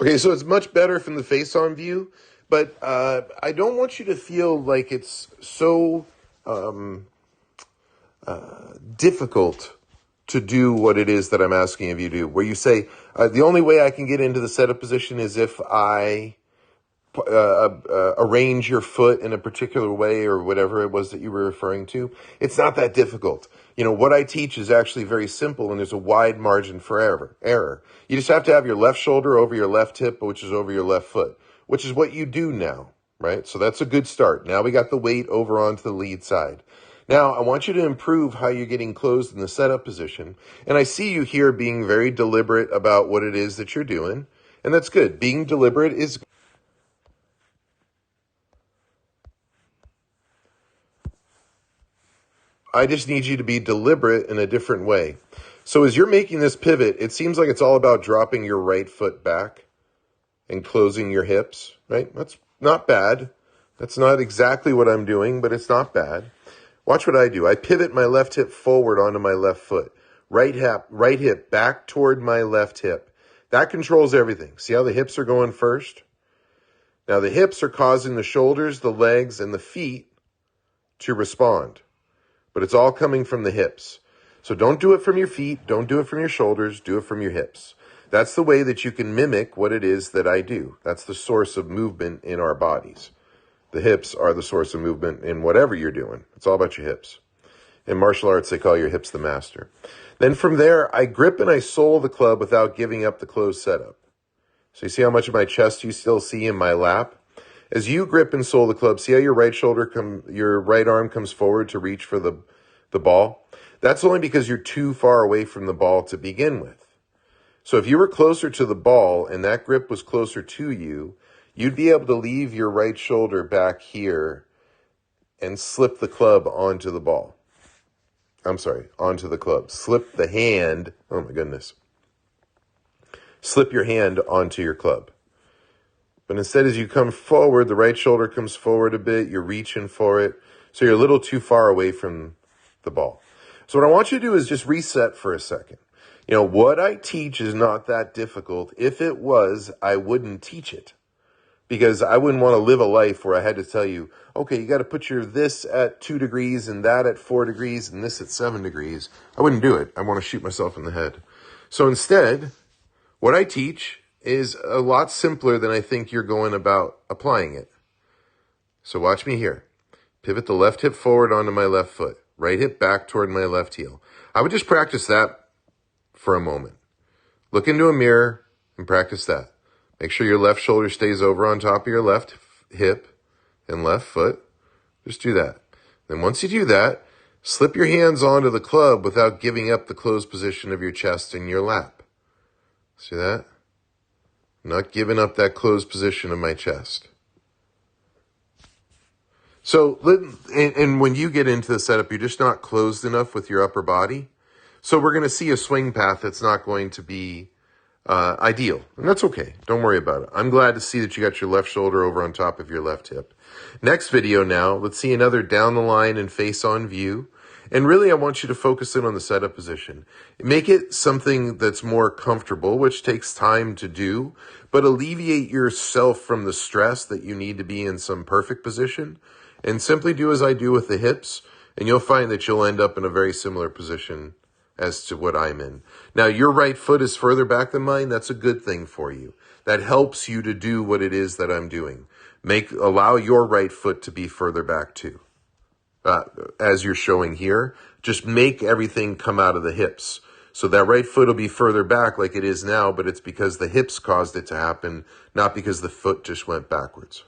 Okay, so it's much better from the face-on view, but I don't want you to feel like it's so difficult to do what it is that I'm asking of you to do, where you say, the only way I can get into the setup position is if I arrange your foot in a particular way or whatever it was that you were referring to. It's not that difficult. You know, what I teach is actually very simple, and there's a wide margin for error. You just have to have your left shoulder over your left hip, which is over your left foot, which is what you do now, right? So that's a good start. Now we got the weight over onto the lead side. Now, I want you to improve how you're getting closed in the setup position. And I see you here being very deliberate about what it is that you're doing. And that's good. Being deliberate is I just need you to be deliberate in a different way. So as you're making this pivot, it seems like it's all about dropping your right foot back and closing your hips, right? That's not bad. That's not exactly what I'm doing, but it's not bad. Watch what I do. I pivot my left hip forward onto my left foot. Right hip back toward my left hip. That controls everything. See how the hips are going first? Now the hips are causing the shoulders, the legs, and the feet to respond. But it's all coming from the hips. So don't do it from your feet. Don't do it from your shoulders. Do it from your hips. That's the way that you can mimic what it is that I do. That's the source of movement in our bodies. The hips are the source of movement in whatever you're doing. It's all about your hips. In martial arts, they call your hips the master. Then from there, I grip and I sole the club without giving up the closed setup. So you see how much of my chest you still see in my lap? As you grip and sole the club, see how your your right arm comes forward to reach for the ball? That's only because you're too far away from the ball to begin with. So if you were closer to the ball and that grip was closer to you, you'd be able to leave your right shoulder back here and slip the club onto the ball. Onto the club. Slip the hand, oh my goodness. Slip your hand onto your club. But instead, as you come forward, the right shoulder comes forward a bit. You're reaching for it. So you're a little too far away from the ball. So what I want you to do is just reset for a second. You know, what I teach is not that difficult. If it was, I wouldn't teach it. Because I wouldn't want to live a life where I had to tell you, okay, you got to put your this at 2 degrees and that at 4 degrees and this at 7 degrees. I wouldn't do it. I want to shoot myself in the head. So instead, what I teach is a lot simpler than I think you're going about applying it. So watch me here. Pivot the left hip forward onto my left foot. Right hip back toward my left heel. I would just practice that for a moment. Look into a mirror and practice that. Make sure your left shoulder stays over on top of your left hip and left foot. Just do that. Then once you do that, slip your hands onto the club without giving up the closed position of your chest and your lap. See that? Not giving up that closed position of my chest. So, and when you get into the setup, you're just not closed enough with your upper body. So we're going to see a swing path that's not going to be ideal. And that's okay. Don't worry about it. I'm glad to see that you got your left shoulder over on top of your left hip. Next video now, let's see another down the line and face on view. And really, I want you to focus in on the setup position. Make it something that's more comfortable, which takes time to do, but alleviate yourself from the stress that you need to be in some perfect position. And simply do as I do with the hips, and you'll find that you'll end up in a very similar position as to what I'm in. Now, your right foot is further back than mine. That's a good thing for you. That helps you to do what it is that I'm doing. Allow your right foot to be further back too. As you're showing here, just make everything come out of the hips. So that right foot will be further back like it is now, but it's because the hips caused it to happen, not because the foot just went backwards.